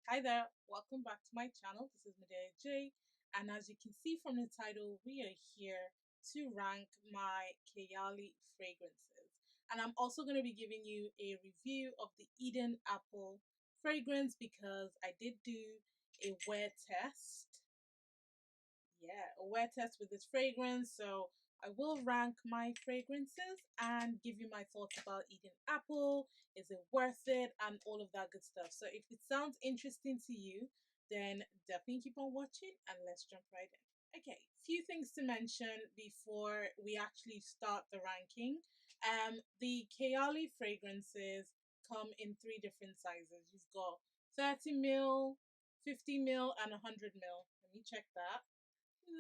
Hi there, welcome back to my channel. This is Medeaij, and as you can see from the title, we are here to rank my Kayali fragrances. And I'm also going to be giving you a review of the Eden Apple fragrance because I did do a wear test. Yeah, a wear test with this fragrance. So I will rank my fragrances and give you my thoughts about Eden Apple. Is it worth it? And all of that good stuff. So if it sounds interesting to you, then definitely keep on watching and let's jump right in. Okay, few things to mention before we actually start the ranking. The Kayali fragrances come in three different sizes. You've got 30 ml, 50 ml, and 100 ml. Let me check that.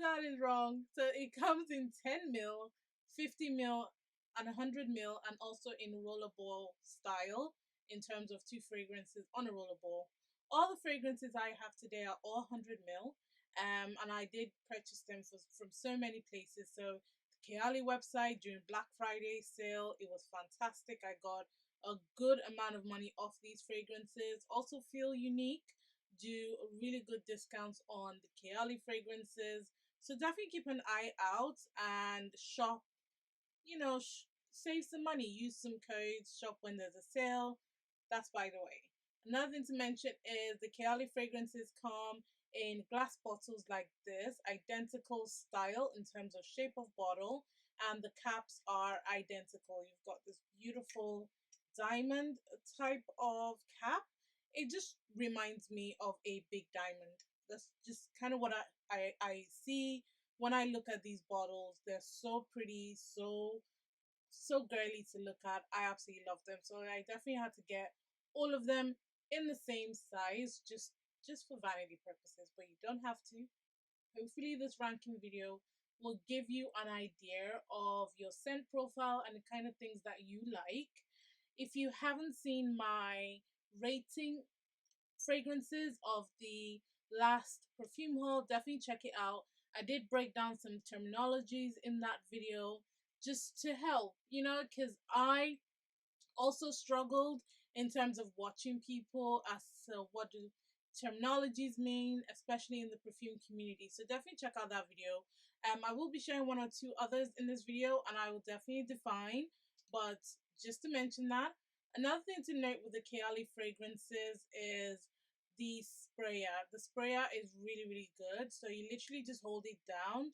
That is wrong. So it comes in 10 ml, 50 ml, and 100 ml, and also in rollerball style in terms of two fragrances on a rollerball. All the fragrances I have today are all 100 ml, and I did purchase them from so many places. So the Kayali website during Black Friday sale, it was fantastic. I got a good amount of money off these fragrances. Also feel unique, do really good discounts on the Kayali fragrances. So definitely keep an eye out and shop, save some money, use some codes, shop when there's a sale. That's by the way. Another thing to mention is the Kayali fragrances come in glass bottles like this, identical style in terms of shape of bottle, and the caps are identical. You've got this beautiful diamond type of cap. It just reminds me of a big diamond. That's just kind of what I see when I look at these bottles. They're so pretty, so girly to look at. I absolutely love them. So I definitely had to get all of them in the same size just for vanity purposes, but you don't have to. Hopefully this ranking video will give you an idea of your scent profile and the kind of things that you like. If you haven't seen my rating fragrances of the last perfume haul, definitely check it out. I did break down some terminologies in that video just to help, because I also struggled in terms of watching people as to what do terminologies mean, especially in the perfume community. So definitely check out that video. I will be sharing one or two others in this video and I will definitely define, but just to mention that. Another thing to note with the Kayali fragrances is the sprayer. The sprayer is really, really good. So you literally just hold it down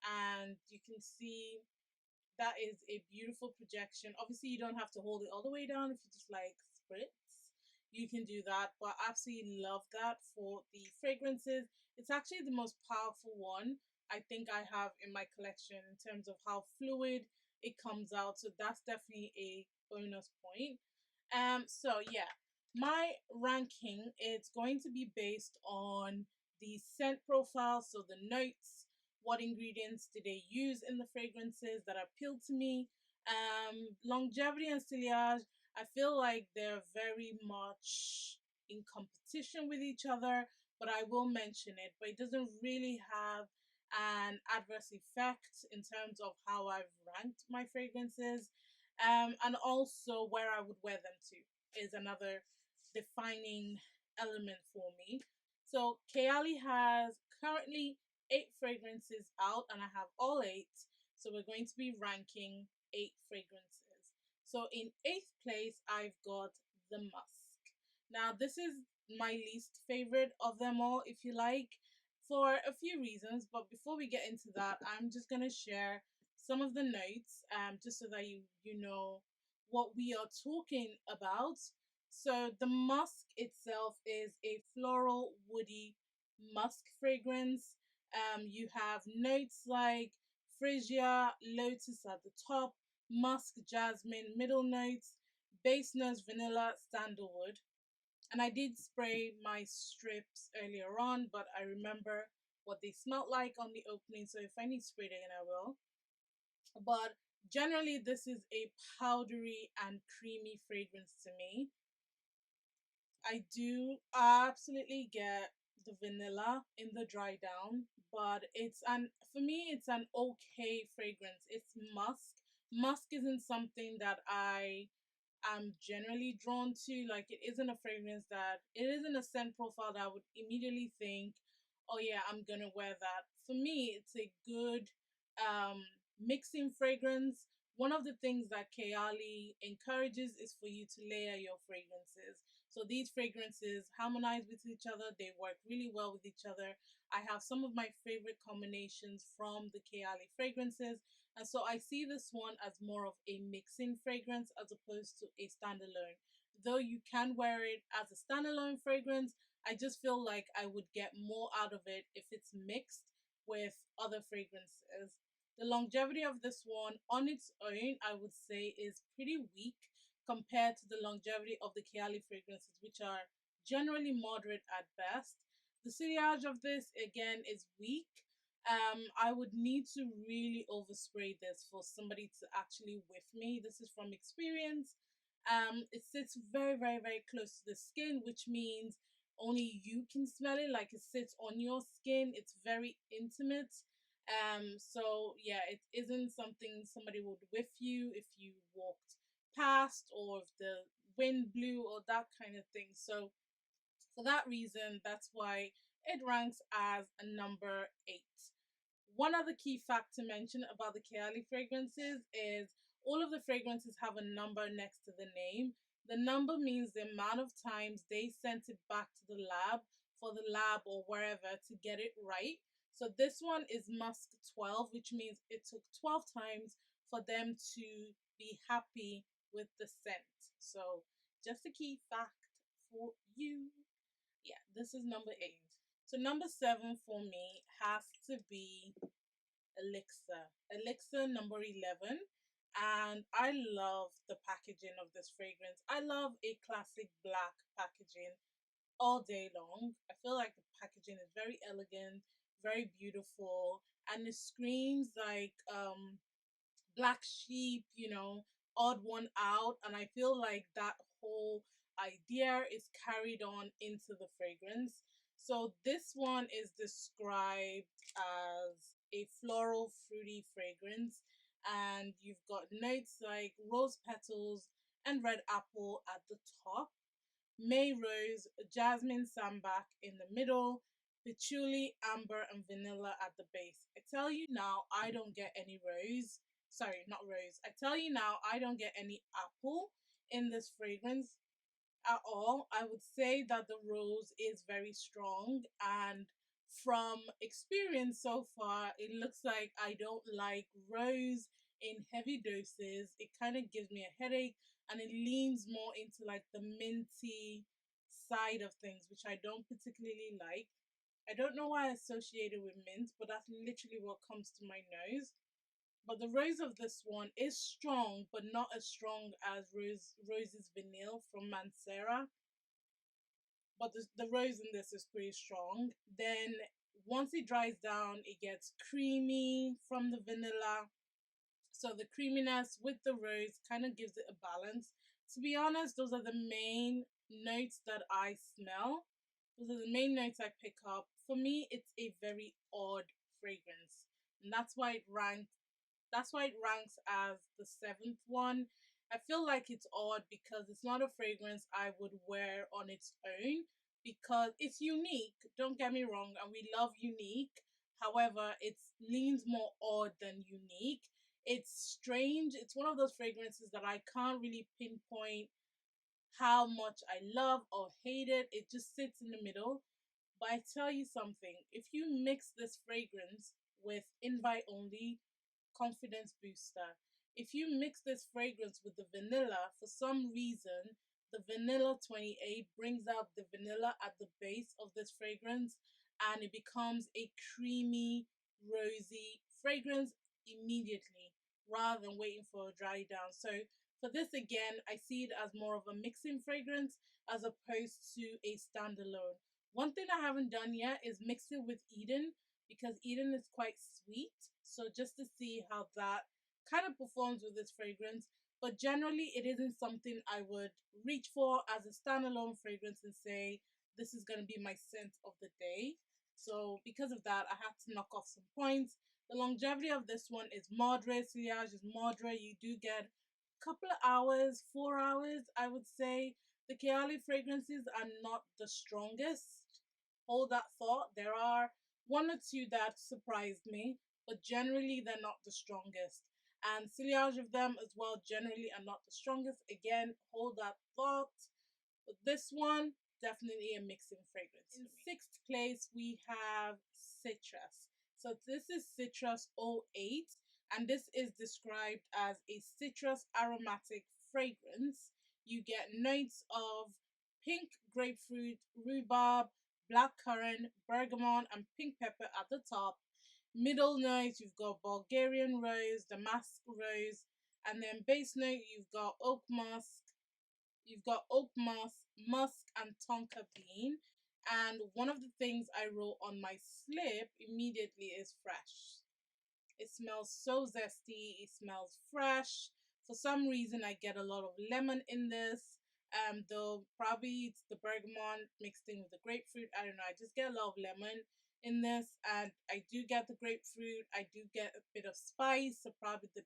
and you can see that is a beautiful projection. Obviously, you don't have to hold it all the way down if you just like spritz. You can do that, but I absolutely love that for the fragrances. It's actually the most powerful one I think I have in my collection in terms of how fluid it comes out. So that's definitely a bonus point. So yeah, my ranking is going to be based on the scent profile, so the notes, what ingredients did they use in the fragrances that appealed to me. Longevity and stillage, I feel like they're very much in competition with each other, but I will mention it. But it doesn't really have an adverse effect in terms of how I've ranked my fragrances. And also where I would wear them to is another defining element for me. So Kayali has currently 8 fragrances out and I have all 8. So we're going to be ranking 8 fragrances. So in 8th place, I've got the Musk. Now this is my least favorite of them all, if you like, for a few reasons. But before we get into that, I'm just going to share some of the notes just so that you know what we are talking about. So the musk itself is a floral woody musk fragrance. You have notes like freesia, lotus at the top, musk, jasmine, middle notes, base notes, vanilla, sandalwood. And I did spray my strips earlier on, but I remember what they smelled like on the opening. So if I need spray again, I will. But generally, this is a powdery and creamy fragrance to me. I do absolutely get the vanilla in the dry down, but for me it's an okay fragrance. It's musk. Musk isn't something that I I'm generally drawn to. Like, it isn't a fragrance that, it isn't a scent profile that I would immediately think, oh yeah, I'm gonna wear that. For me, it's a good um, mixing fragrance. One of the things that Kayali encourages is for you to layer your fragrances. So these fragrances harmonize with each other, they work really well with each other. I have some of my favorite combinations from the Kayali fragrances, and so I see this one as more of a mixing fragrance as opposed to a standalone. Though you can wear it as a standalone fragrance, I just feel like I would get more out of it if it's mixed with other fragrances. The longevity of this one on its own, I would say, is pretty weak compared to the longevity of the Kayali fragrances, which are generally moderate at best. The sillage of this again is weak. I would need to really overspray this for somebody to actually whiff me. This is from experience. It sits very, very, very close to the skin, which means only you can smell it. Like, it sits on your skin. It's very intimate. So yeah, it isn't something somebody would whiff you if you walked past, or if the wind blew, or that kind of thing. So for that reason, that's why it ranks as a number 8. One other key fact to mention about the Kayali fragrances is all of the fragrances have a number next to the name. The number means the amount of times they sent it back to the lab for the lab or wherever to get it right. So this one is Musk 12, which means it took 12 times for them to be happy with the scent. So just a key fact for you. Yeah, this is number 8. So number 7 for me has to be Elixir. Elixir number 11. And I love the packaging of this fragrance. I love a classic black packaging all day long. I feel like the packaging is very elegant, very beautiful, and it screams like black sheep, odd one out. And I feel like that whole idea is carried on into the fragrance. So this one is described as a floral fruity fragrance, and you've got notes like rose petals and red apple at the top, May rose, jasmine sambac in the middle, patchouli, amber, and vanilla at the base. I tell you now, I don't get any rose. Sorry, not rose. I tell you now, I don't get any apple in this fragrance at all. I would say that the rose is very strong, and from experience so far, it looks like I don't like rose in heavy doses. It kind of gives me a headache, and it leans more into like the minty side of things, which I don't particularly like. I don't know why I associate it with mint, but that's literally what comes to my nose. But the rose of this one is strong, but not as strong as Rose's Vanille from Mancera. But the rose in this is pretty strong. Then once it dries down, it gets creamy from the vanilla. So the creaminess with the rose kind of gives it a balance. To be honest, those are the main notes that I smell. Those are the main notes I pick up. For me, it's a very odd fragrance. And that's why it ranks as the 7th one. I feel like it's odd because it's not a fragrance I would wear on its own, because it's unique. Don't get me wrong, and we love unique. However, it leans more odd than unique. It's strange. It's one of those fragrances that I can't really pinpoint how much I love or hate it. It just sits in the middle. But I tell you something, if you mix this fragrance with invite only, confidence booster. If you mix this fragrance with the vanilla, for some reason, the vanilla 28 brings out the vanilla at the base of this fragrance, and it becomes a creamy, rosy fragrance immediately rather than waiting for a dry down. So for this again, I see it as more of a mixing fragrance as opposed to a standalone. One thing I haven't done yet is mix it with Eden, because Eden is quite sweet. So just to see how that kind of performs with this fragrance. But generally, it isn't something I would reach for as a standalone fragrance and say, this is going to be my scent of the day. So because of that, I had to knock off some points. The longevity of this one is moderate. Sillage is moderate. You do get couple of hours, 4 hours, I would say. The Kayali fragrances are not the strongest. Hold that thought. There are one or two that surprised me, but generally they're not the strongest. And sillage of them as well generally are not the strongest. Again, hold that thought. But this one, definitely a mixing fragrance. In sixth place, we have citrus. So this is citrus '08, and this is described as a citrus aromatic fragrance. You get notes of pink grapefruit, rhubarb, blackcurrant, bergamot, and pink pepper at the top. Middle notes, you've got Bulgarian rose, damask rose, and then base note, you've got oak musk, and tonka bean. And one of the things I wrote on my slip immediately is fresh. It smells so zesty. It smells fresh. For some reason, I get a lot of lemon in this. Though probably it's the bergamot mixed in with the grapefruit. I don't know. I just get a lot of lemon in this, and I do get the grapefruit. I do get a bit of spice. So probably the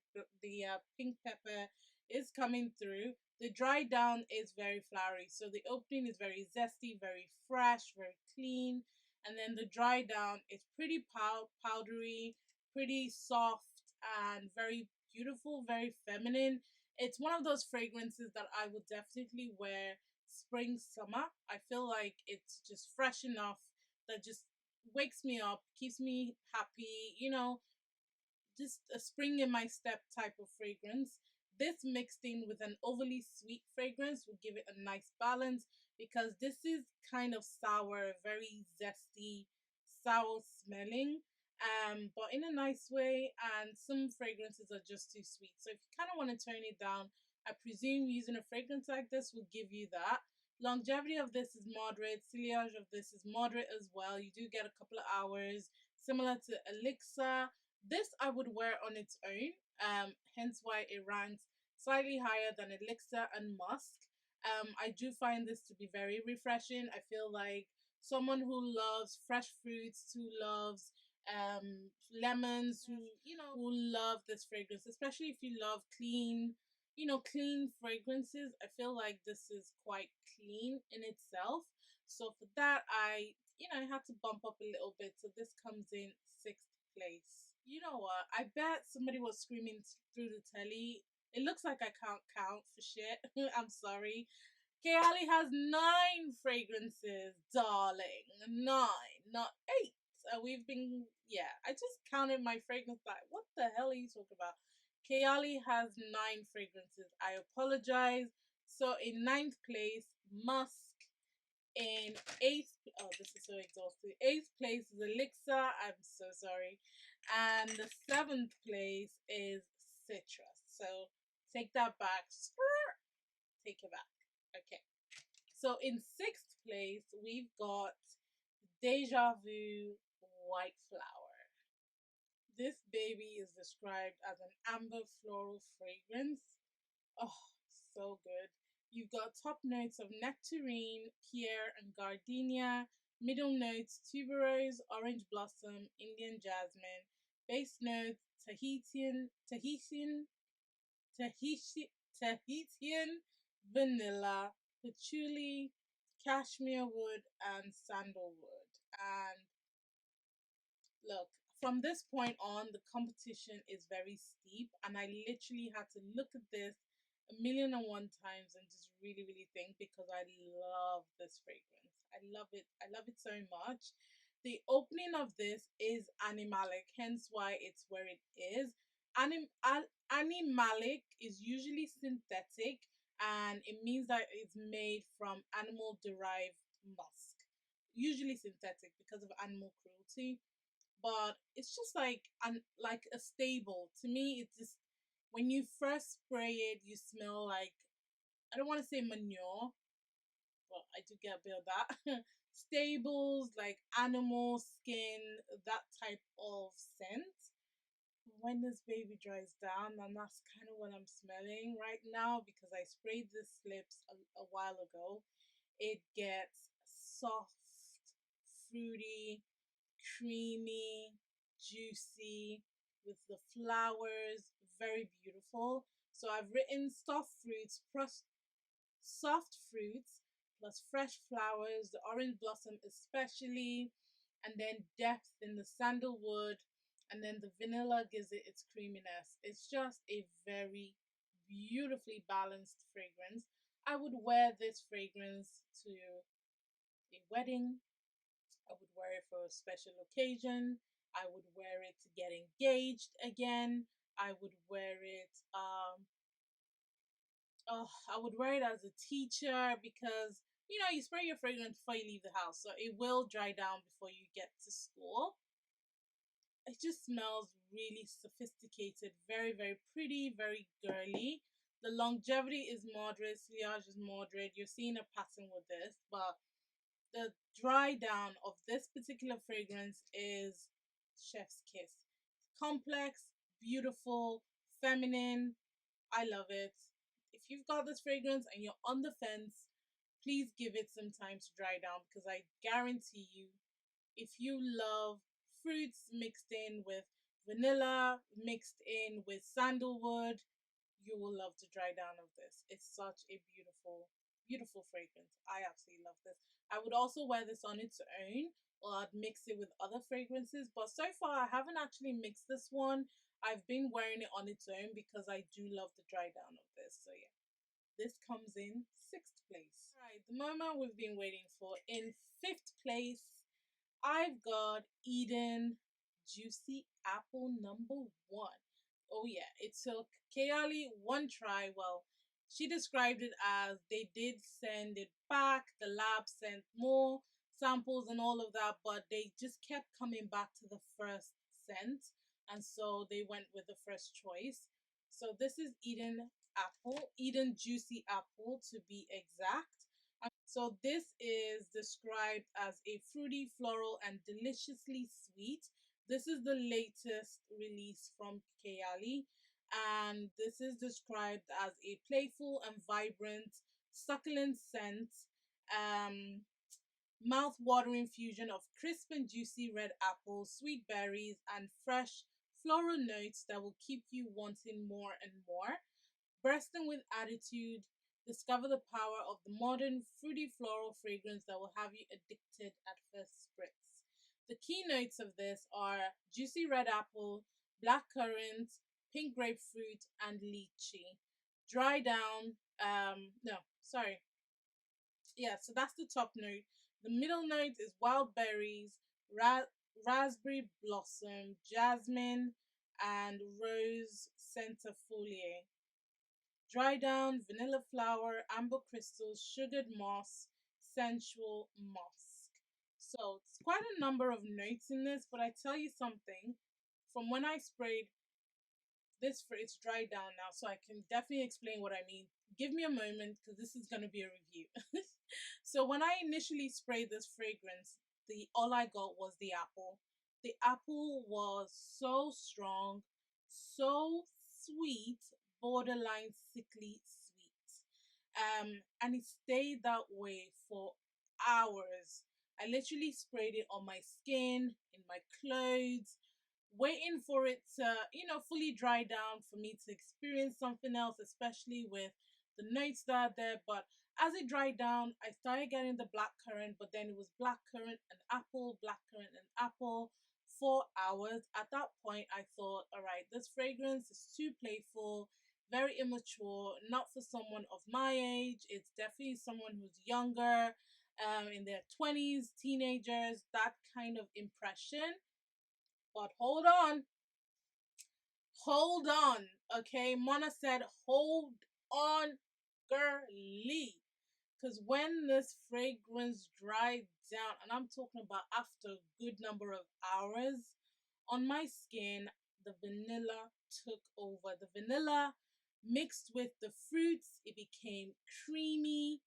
pink pepper is coming through. The dry down is very flowery. So the opening is very zesty, very fresh, very clean, and then the dry down is pretty powdery, pretty soft, and very beautiful, very feminine. It's one of those fragrances that I would definitely wear spring, summer. I feel like it's just fresh enough that just wakes me up, keeps me happy, just a spring in my step type of fragrance. This mixed in with an overly sweet fragrance will give it a nice balance, because this is kind of sour, very zesty, sour smelling, but in a nice way. And some fragrances are just too sweet. So if you kind of want to tone it down, I presume using a fragrance like this will give you that. Longevity of this is moderate. Sillage of this is moderate as well. You do get a couple of hours, similar to Elixir. This I would wear on its own, hence why it ranks slightly higher than Elixir and Musk. I do find this to be very refreshing. I feel like someone who loves fresh fruits, who loves lemons, who love this fragrance, especially if you love clean fragrances. I feel like this is quite clean in itself. So for that, I had to bump up a little bit. So this comes in sixth place. You know what? I bet somebody was screaming through the telly. It looks like I can't count for shit. I'm sorry. Kayali has 9 fragrances, darling. 9, not 8. I just counted my fragrance, like, what the hell are you talking about? Kayali has 9 fragrances. I apologize. So in ninth place, Musk. In this is so exhausting. Eighth place is Elixir. I'm so sorry. And the seventh place is Citrus. So take that back. Take it back. Okay. So in sixth place, we've got Déjà Vu White Flower. This baby is described as an amber floral fragrance. Oh, so good. You've got top notes of nectarine, pear, and gardenia. Middle notes tuberose, orange blossom, Indian jasmine. Base notes Tahitian vanilla, patchouli, cashmere wood, and sandalwood. And look, from this point on, the competition is very steep, and I literally had to look at this a million and one times and just really, really think, because I love this fragrance. I love it. I love it so much. The opening of this is animalic, hence why it's where it is. Animalic is usually synthetic, and it means that it's made from animal derived musk, usually synthetic because of animal cruelty. But it's just like a stable to me. It's just, when you first spray it, you smell like, I don't want to say manure, but I do get a bit of that. Stables, like animal skin, that type of scent. When this baby dries down, and that's kind of what I'm smelling right now, because I sprayed this lips a while ago, it gets soft, fruity, creamy, juicy, with the flowers, very beautiful. So I've written soft fruits plus fresh flowers, the orange blossom especially, and then depth in the sandalwood, and then the vanilla gives it its creaminess. It's just a very beautifully balanced fragrance. I would wear this fragrance to a wedding. I would wear it for a special occasion. I would wear it to get engaged again. I would wear it I would wear it as a teacher because you spray your fragrance before you leave the house, so it will dry down before you get to school. It just smells really sophisticated, very, very pretty, very girly. The longevity is moderate, sillage is moderate. You're seeing a pattern with this, but the dry down of this particular fragrance is chef's kiss. Complex, beautiful, feminine. I love it. If you've got this fragrance and you're on the fence, please give it some time to dry down, because I guarantee you, if you love fruits mixed in with vanilla, mixed in with sandalwood, you will love the dry down of this. It's such a beautiful, beautiful fragrance. I absolutely love this. I would also wear this on its own, or I'd mix it with other fragrances, but so far I haven't actually mixed this one. I've been wearing it on its own because I do love the dry down of this. So yeah, this comes in sixth place. All right, the moment we've been waiting for. In fifth place, I've got Eden Juicy Apple #1. Oh yeah, it took Kayali one try. Well, she described it as they did send it back, the lab sent more samples and all of that, but they just kept coming back to the first scent, and so they went with the first choice. So this is Eden Juicy Apple to be exact. So this is described as a fruity, floral, and deliciously sweet. This is the latest release from Kayali, and this is described as a playful and vibrant, succulent scent, um, mouth-watering fusion of crisp and juicy red apples, sweet berries, and fresh floral notes that will keep you wanting more and more. Bursting with attitude, discover the power of the modern fruity floral fragrance that will have you addicted at first spritz. The key notes of this are juicy red apple, black currant, pink grapefruit, and lychee. Dry down, no, sorry. Yeah, so that's the top note. The middle note is wild berries, raspberry blossom, jasmine, and rose centerfolia. Dry down, vanilla flower, amber crystals, sugared moss, sensual musk. So it's quite a number of notes in this, but I tell you something, from when I sprayed this, for it's dried down now, so I can definitely explain what I mean. Give me a moment, because this is going to be a review. So when I initially sprayed this fragrance, the all I got was the apple. The apple was so strong, so sweet, borderline sickly sweet. And it stayed that way for hours. I literally sprayed it on my skin, in my clothes, waiting for it to, fully dry down for me to experience something else, especially with the notes that are there. But as it dried down, I started getting the black currant, but then it was black currant and apple, black currant and apple for hours. At that point, I thought, all right, this fragrance is too playful, very immature, not for someone of my age. It's definitely someone who's younger, in their 20s, teenagers, that kind of impression. But hold on, okay? Mona said, hold on, girly. Because when this fragrance dried down, and I'm talking about after a good number of hours, on my skin, the vanilla took over. The vanilla mixed with the fruits, it became creamy,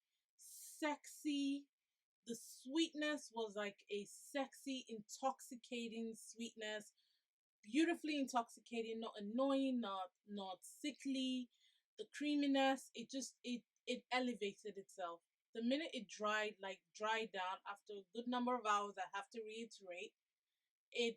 sexy. The sweetness was like a sexy, intoxicating sweetness, beautifully intoxicating, not annoying, not sickly. The creaminess, it elevated itself. The minute it dried down after a good number of hours, I have to reiterate, it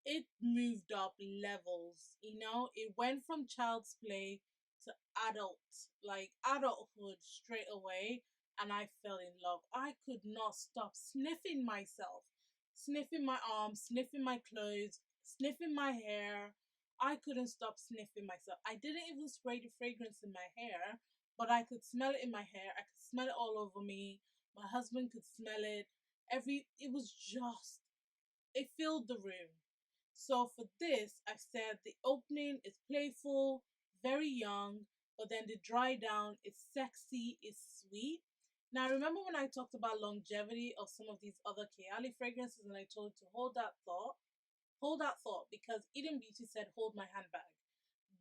it moved up levels. It went from child's play to adult, like adulthood straight away, and I fell in love. I could not stop sniffing myself, sniffing my arms, sniffing my clothes, sniffing my hair. I couldn't stop sniffing myself. I didn't even spray the fragrance in my hair, but I could smell it in my hair. I could smell it all over me. My husband could smell it. It was just, it filled the room. So for this, I said the opening is playful, very young, but then the dry down is sexy, is sweet. Now, remember when I talked about longevity of some of these other Kayali fragrances, and I told you to hold that thought, because Eden Beauty said, "Hold my handbag."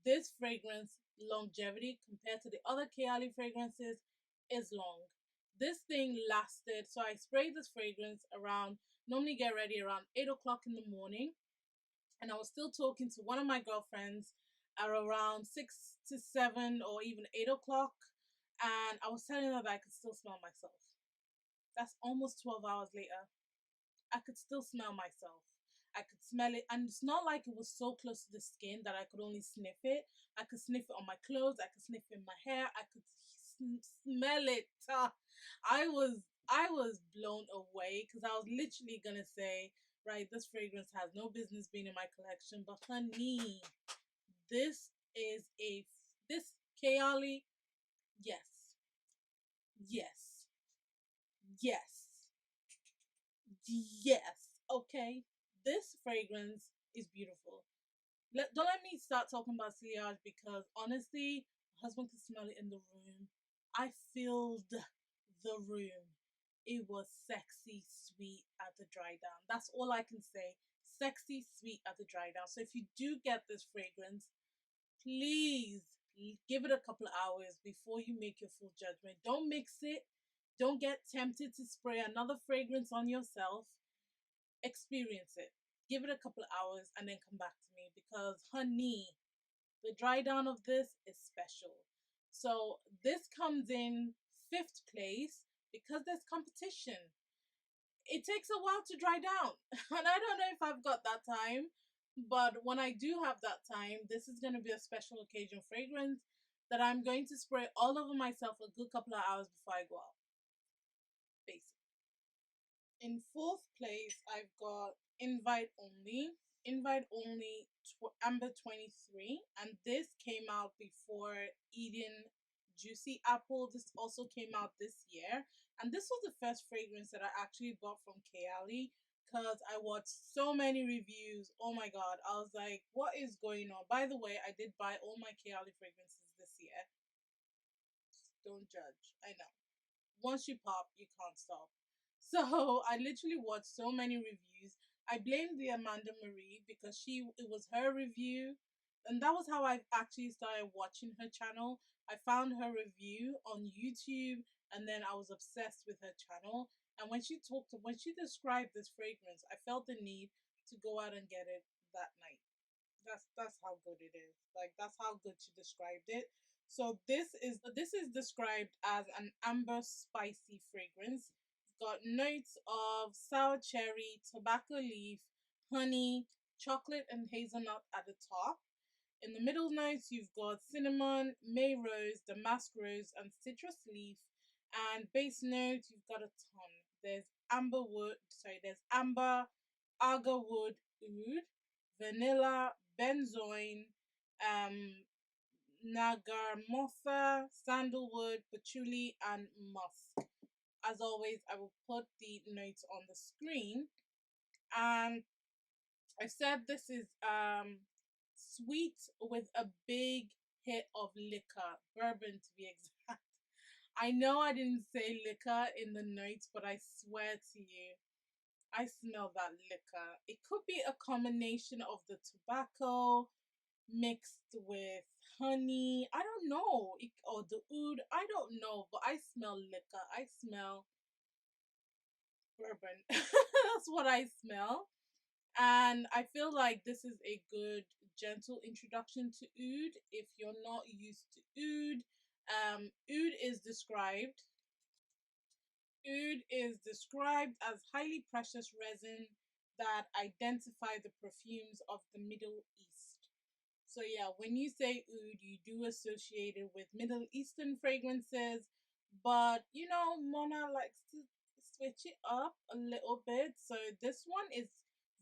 This fragrance longevity compared to the other Kayali fragrances is long. This thing lasted. So I sprayed this fragrance around. Normally get ready around 8 o'clock in the morning, and I was still talking to one of my girlfriends at around 6 to 7 or even 8 o'clock, and I was telling her that I could still smell myself. That's almost 12 hours later. I could still smell myself. I could smell it, and it's not like it was so close to the skin that I could only sniff it. I could sniff it on my clothes. I could sniff it in my hair. I could smell it. I was blown away, because I was literally gonna say, right, this fragrance has no business being in my collection, but honey, this is this Kayali. Yes, yes, yes. Yes. Okay. This fragrance is beautiful. Don't let me start talking about ciliage, because honestly, my husband could smell it in the room. I filled the room. It was sexy sweet at the dry down. That's all I can say. Sexy sweet at the dry down. So if you do get this fragrance, please give it a couple of hours before you make your full judgment. Don't mix it. Don't get tempted to spray another fragrance on yourself. Experience it. Give it a couple of hours and then come back to me, because honey, the dry down of this is special. So this comes in fifth place because there's competition. It takes a while to dry down, and I don't know if I've got that time, but when I do have that time, this is going to be a special occasion fragrance that I'm going to spray all over myself a good couple of hours before I go out. Basically. In fourth place, I've got Invite Only. Invite Only Amber 23. And this came out before Eden Juicy Apple. This also came out this year. And this was the first fragrance that I actually bought from Kayali, because I watched so many reviews. Oh my god. I was like, what is going on? By the way, I did buy all my Kayali fragrances this year. Don't judge. I know. Once you pop, you can't stop. So I literally watched so many reviews. I blamed the Amanda Marie, because it was her review, and that was how I actually started watching her channel. I found her review on YouTube, and then I was obsessed with her channel. And when she described this fragrance, I felt the need to go out and get it that night. That's how good it is. Like, that's how good she described it. So this is described as an amber spicy fragrance. It's got notes of sour cherry, tobacco leaf, honey, chocolate and hazelnut at the top. In the middle notes, you've got cinnamon, may rose, damask rose, and citrus leaf. And base notes, you've got a ton. There's amber, agar wood, oud, vanilla, benzoin, um, nagarmotha, sandalwood, patchouli, and musk. As always, I will put the notes on the screen. And I said this is sweet with a big hit of liquor, bourbon to be exact. I know I didn't say liquor in the notes, but I swear to you, I smell that liquor. It could be a combination of the tobacco mixed with honey. I don't know. Or the oud. I don't know, but I smell liquor. I smell bourbon. That's what I smell. And I feel like this is a good, gentle introduction to oud if you're not used to oud. Oud is described. Oud is described as highly precious resin that identify the perfumes of the Middle East. So yeah, when you say oud, you do associate it with Middle Eastern fragrances, but you know, Mona likes to switch it up a little bit. So this one is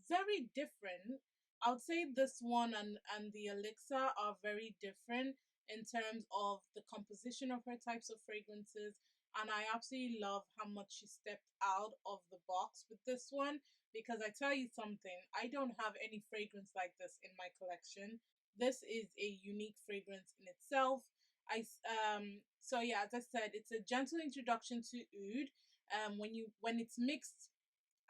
very different. I would say this one and the Elixir are very different in terms of the composition of her types of fragrances. And I absolutely love how much she stepped out of the box with this one, because I tell you something, I don't have any fragrance like this in my collection. This is a unique fragrance in itself. So yeah, as I said, it's a gentle introduction to oud. When it's mixed,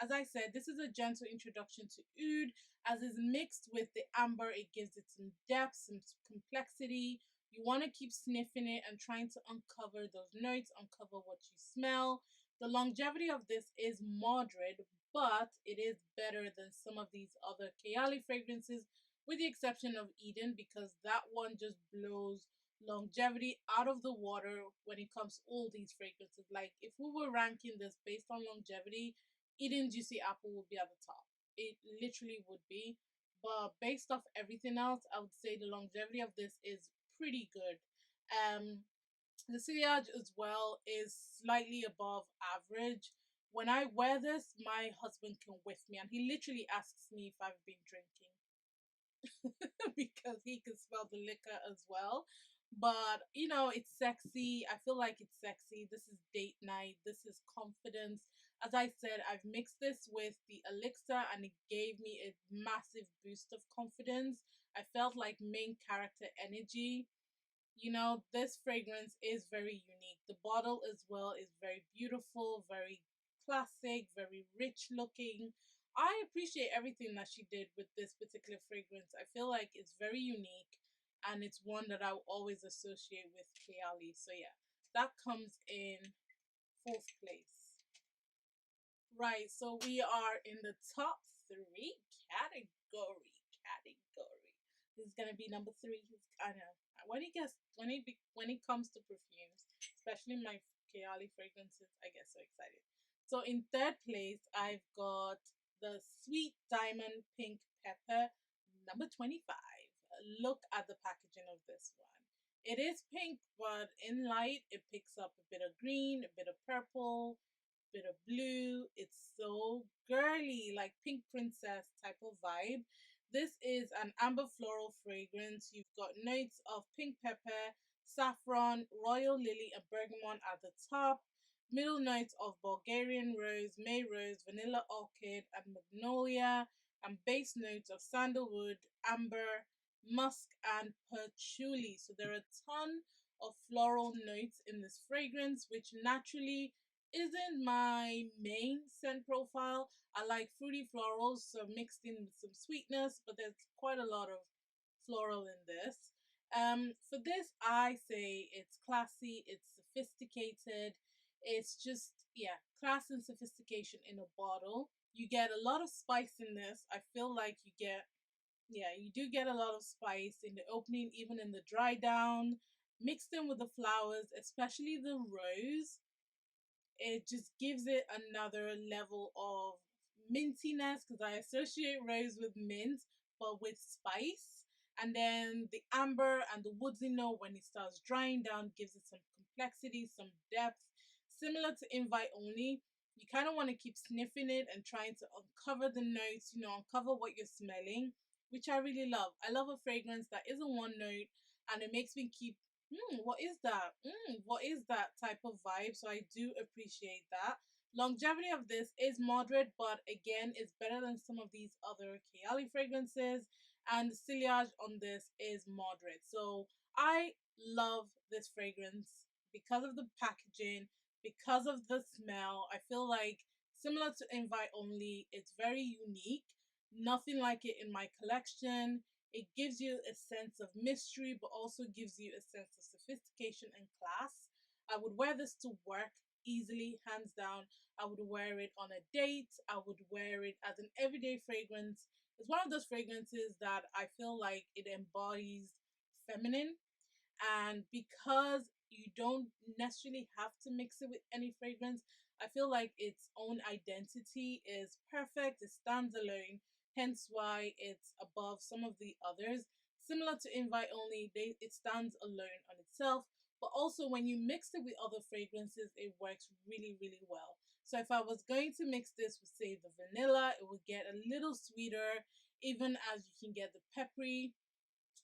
as I said, this is a gentle introduction to oud. As is mixed with the amber, it gives it some depth, some complexity. You want to keep sniffing it and trying to uncover those notes, uncover what you smell. The longevity of this is moderate, but it is better than some of these other Kayali fragrances, with the exception of Eden, because that one just blows longevity out of the water when it comes to all these fragrances. Like, if we were ranking this based on longevity, Eden Juicy Apple would be at the top. It literally would be. But based off everything else, I would say the longevity of this is pretty good. Um, the ciliage as well is slightly above average. When I wear this, my husband can whiff me, and he literally asks me if I've been drinking. Because he can smell the liquor as well. But you know, it's sexy. I feel like it's sexy. This is date night. This is confidence. As I said, I've mixed this with the Elixir and it gave me a massive boost of confidence. I felt like main character energy. You know, this fragrance is very unique. The bottle as well is very beautiful, very classic, very rich looking. I appreciate everything that she did with this particular fragrance. I feel like it's very unique and it's one that I will always associate with Kayali. So yeah, that comes in fourth place. Right, so we are in the top three category. This is gonna be number three. I know when it comes to perfumes, especially my Kayali fragrances, I get so excited. So in third place, I've got the Sweet Diamond Pink Pepper, number 25. Look at the packaging of this one. It is pink, but in light, it picks up a bit of green, a bit of purple, bit of blue. It's so girly, like pink princess type of vibe. This is an amber floral fragrance. You've got notes of pink pepper, saffron, royal lily, and bergamot at the top. Middle notes of Bulgarian rose, May rose, vanilla orchid, and magnolia. And base notes of sandalwood, amber, musk, and patchouli. So there are a ton of floral notes in this fragrance, which naturally isn't my main scent profile. I like fruity florals, so mixed in with some sweetness, but there's quite a lot of floral in this. For this, I say it's classy, it's sophisticated, it's just, yeah, class and sophistication in a bottle. You get a lot of spice in this. I feel like yeah, you do get a lot of spice in the opening, even in the dry down, mixed in with the flowers, especially the rose. It just gives it another level of mintiness, because I associate rose with mint, but with spice. And then the amber and the woodsy note, when it starts drying down, gives it some complexity, some depth. Similar to invite only, you kind of want to keep sniffing it and trying to uncover the notes, you know, uncover what you're smelling, which I really love. I love a fragrance that isn't one note and it makes me keep, what is that? What is that type of vibe? So I do appreciate that. Longevity of this is moderate, but again, it's better than some of these other Kayali fragrances. And the ciliage on this is moderate. So I love this fragrance because of the packaging, because of the smell. I feel like similar to Invite Only, it's very unique. Nothing like it in my collection. It gives you a sense of mystery, but also gives you a sense of sophistication and class. I would wear this to work easily, hands down. I would wear it on a date. I would wear it as an everyday fragrance. It's one of those fragrances that I feel like it embodies feminine, and because you don't necessarily have to mix it with any fragrance, I feel like its own identity is perfect. It stands alone, hence why it's above some of the others. Similar to invite only, it stands alone on itself, but also when you mix it with other fragrances, it works really, really well. So if I was going to mix this with, say, the vanilla, it would get a little sweeter, even as you can get the peppery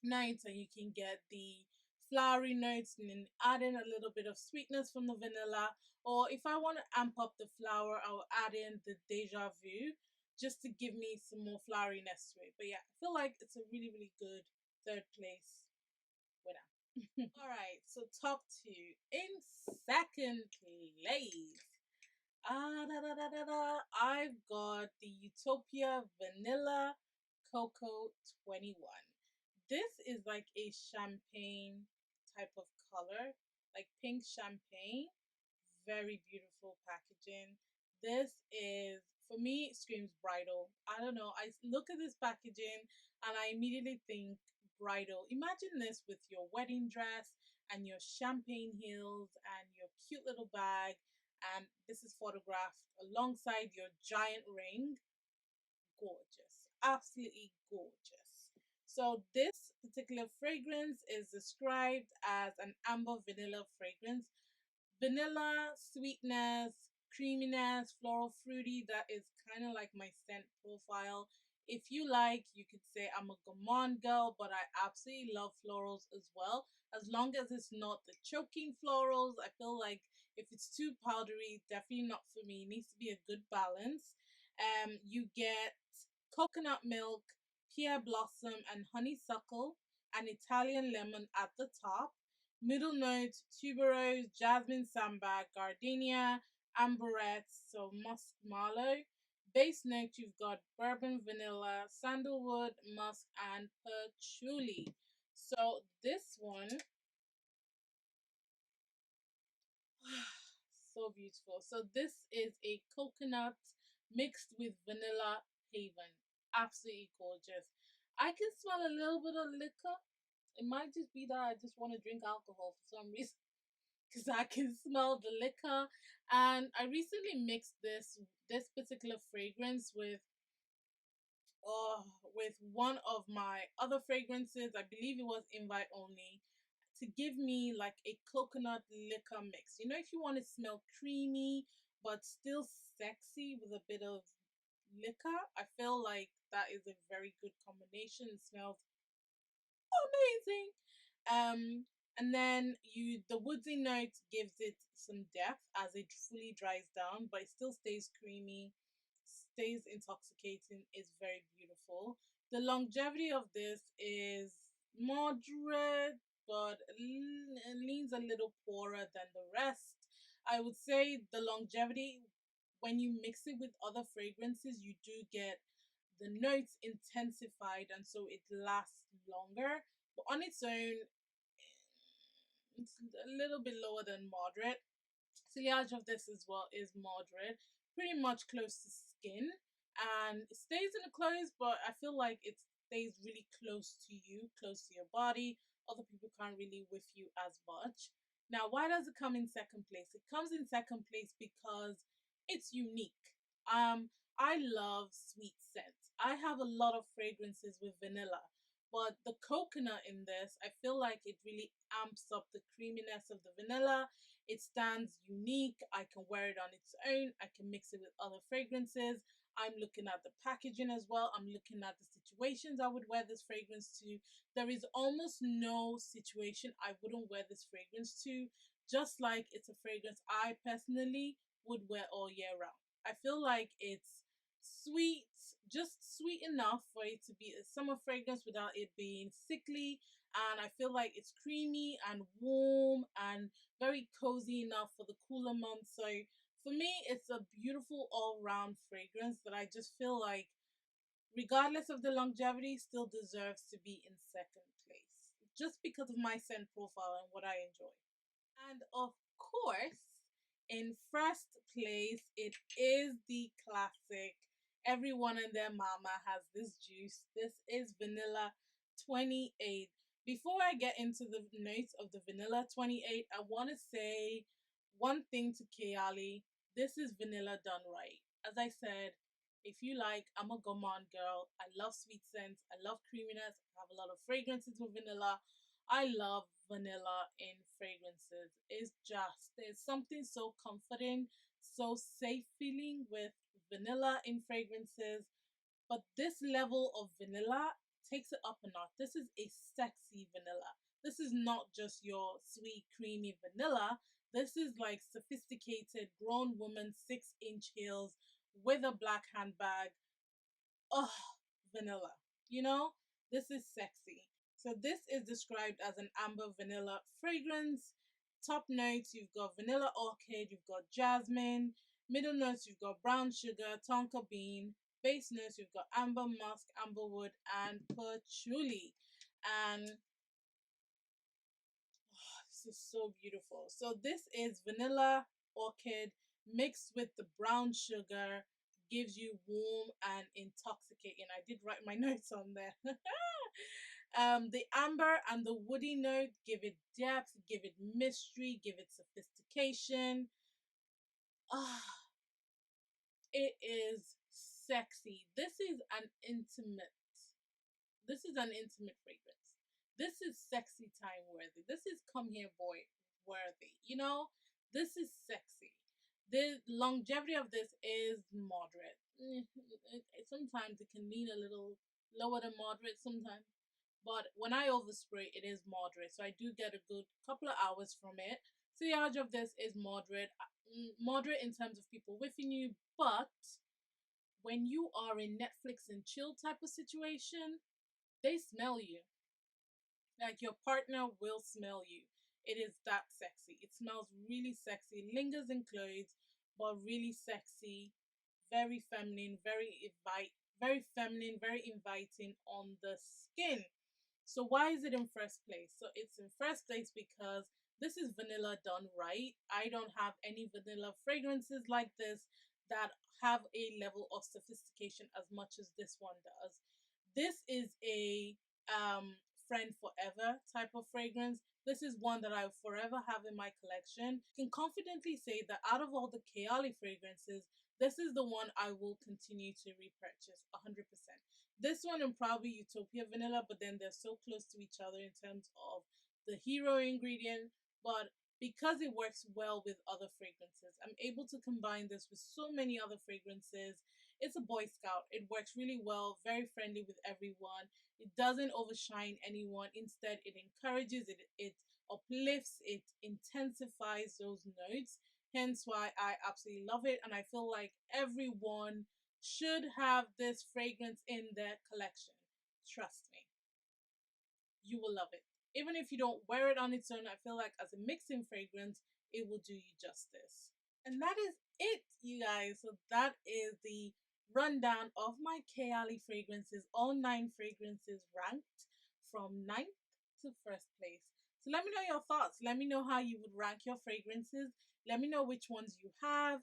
notes and you can get the flowery notes, and then add in a little bit of sweetness from the vanilla. Or if I want to amp up the flower, I'll add in the Déjà Vu just to give me some more floweriness to it. But yeah, I feel like it's a really, really good third place winner. All right, so top two. In second place, I've got the Utopia Vanilla Coco 21. This is like a champagne type of color, like pink champagne. Very beautiful packaging. This is, for me, it screams bridal. I don't know. I look at this packaging and I immediately think bridal. Imagine this with your wedding dress and your champagne heels and your cute little bag. And this is photographed alongside your giant ring. Gorgeous. Absolutely gorgeous. So this particular fragrance is described as an amber vanilla fragrance. Vanilla, sweetness, creaminess, floral, fruity. That is kind of like my scent profile. If you like, you could say I'm a gourmand girl, but I absolutely love florals as well. As long as it's not the choking florals. I feel like if it's too powdery, definitely not for me. It needs to be a good balance. You get coconut milk, pear blossom, and honeysuckle, and Italian lemon at the top. Middle notes: tuberose, jasmine sambac, gardenia, amberette, so musk mallow. Base note, you've got bourbon vanilla, sandalwood, musk, and patchouli. So this one, so beautiful. So this is a coconut mixed with vanilla haven. Absolutely gorgeous. I can smell a little bit of liquor. It might just be that I just want to drink alcohol for some reason, because I can smell the liquor. And I recently mixed this particular fragrance with one of my other fragrances. I believe it was invite only, to give me like a coconut liquor mix. You know, if you want to smell creamy but still sexy with a bit of liquor, I feel like that is a very good combination. It smells amazing. And then the woodsy note gives it some depth as it fully dries down, but it still stays creamy, stays intoxicating, is very beautiful. The longevity of this is moderate, but leans a little poorer than the rest. I would say the longevity, when you mix it with other fragrances, you do get the notes intensified, and so it lasts longer. But on its own, it's a little bit lower than moderate. Ciliage of this as well is moderate, pretty much close to skin, and it stays in the clothes, but I feel like it stays really close to you, close to your body. Other people can't really whiff you as much. Now, why does it come in second place? It comes in second place because it's unique. I love sweet scents. I have a lot of fragrances with vanilla, but the coconut in this, I feel like it really amps up the creaminess of the vanilla. It stands unique. I can wear it on its own. I can mix it with other fragrances. I'm looking at the packaging as well. I'm looking at the situations I would wear this fragrance to. There is almost no situation I wouldn't wear this fragrance to, just like it's a fragrance I personally would wear all year round. I feel like it's sweet, just sweet enough for it to be a summer fragrance without it being sickly. And I feel like it's creamy and warm and very cozy enough for the cooler months. So for me, it's a beautiful all-round fragrance that I just feel like, regardless of the longevity, still deserves to be in second place, just because of my scent profile and what I enjoy. And of course, in first place, it is the classic. Everyone and their mama has this juice. This is Vanilla 28. Before I get into the notes of the Vanilla 28, I want to say one thing to Kayali. This is vanilla done right. As I said, If you like, I'm a gourmand girl. I love sweet scents. I love creaminess. I have a lot of fragrances with vanilla. I love vanilla in fragrances. It's just, there's something so comforting, so safe feeling with vanilla in fragrances. But this level of vanilla takes it up a notch. This is a sexy vanilla. This is not just your sweet, creamy vanilla. This is like sophisticated grown woman 6-inch heels with a black handbag. Oh, vanilla. You know, this is sexy. So this is described as an amber vanilla fragrance. Top notes, you've got vanilla orchid, you've got jasmine. Middle notes, you've got brown sugar, tonka bean. Base notes, you've got amber musk, amberwood, and patchouli. And this is so beautiful. So this is vanilla orchid mixed with the brown sugar, gives you warm and intoxicating. I did write my notes on there. The amber and the woody note give it depth, give it mystery, give it sophistication. Ah, it is sexy. This is an intimate fragrance. This is sexy time worthy. This is come here boy worthy. You know, this is sexy. The longevity of this is moderate. Sometimes it can lean a little lower than moderate sometimes. But when I overspray, it is moderate. So I do get a good couple of hours from it. So the average of this is moderate. Moderate in terms of people whiffing you, but when you are in Netflix and chill type of situation, they smell you. Like your partner will smell you. It is that sexy. It smells really sexy. It lingers in clothes, but really sexy. Very feminine, very feminine, very inviting on the skin. So why is it in first place? So it's in first place because this is vanilla done right. I don't have any vanilla fragrances like this that have a level of sophistication as much as this one does. This is a friend forever type of fragrance. This is one that I forever have in my collection. I can confidently say that out of all the Kayali fragrances, this is the one I will continue to repurchase 100%. This one and probably Utopia vanilla, but then they're so close to each other in terms of the hero ingredient. But because it works well with other fragrances, I'm able to combine this with so many other fragrances. It's a Boy Scout. It works really well, very friendly with everyone. It doesn't overshine anyone. Instead, it encourages, it uplifts, it intensifies those notes. Hence why I absolutely love it. And I feel like everyone should have this fragrance in their collection. Trust me, you will love it. Even if you don't wear it on its own, I feel like as a mixing fragrance, it will do you justice. And that is it, you guys. So that is the rundown of my Kayali fragrances, all 9 fragrances ranked from ninth to first place. So let me know your thoughts. Let me know how you would rank your fragrances. Let me know which ones you have.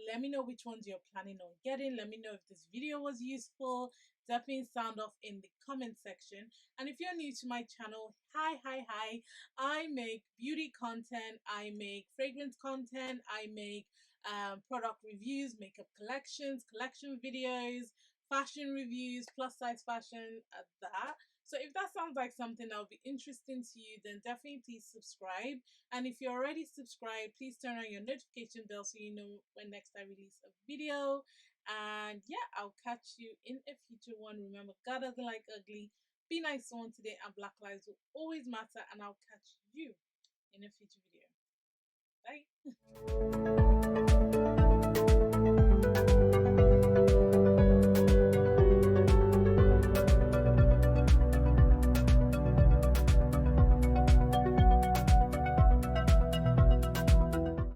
Let me know which ones you're planning on getting. Let me know if this video was useful. Definitely sound off in the comment section. And if you're new to my channel, hi. I make beauty content. I make fragrance content. I make product reviews, makeup collections, collection videos, fashion reviews, plus size fashion at that. So if that sounds like something that would be interesting to you, then definitely please subscribe. And if you're already subscribed, please turn on your notification bell so you know when next I release a video. And yeah, I'll catch you in a future one. Remember, God doesn't like ugly. Be nice to one today, and Black lives will always matter. And I'll catch you in a future video. Bye.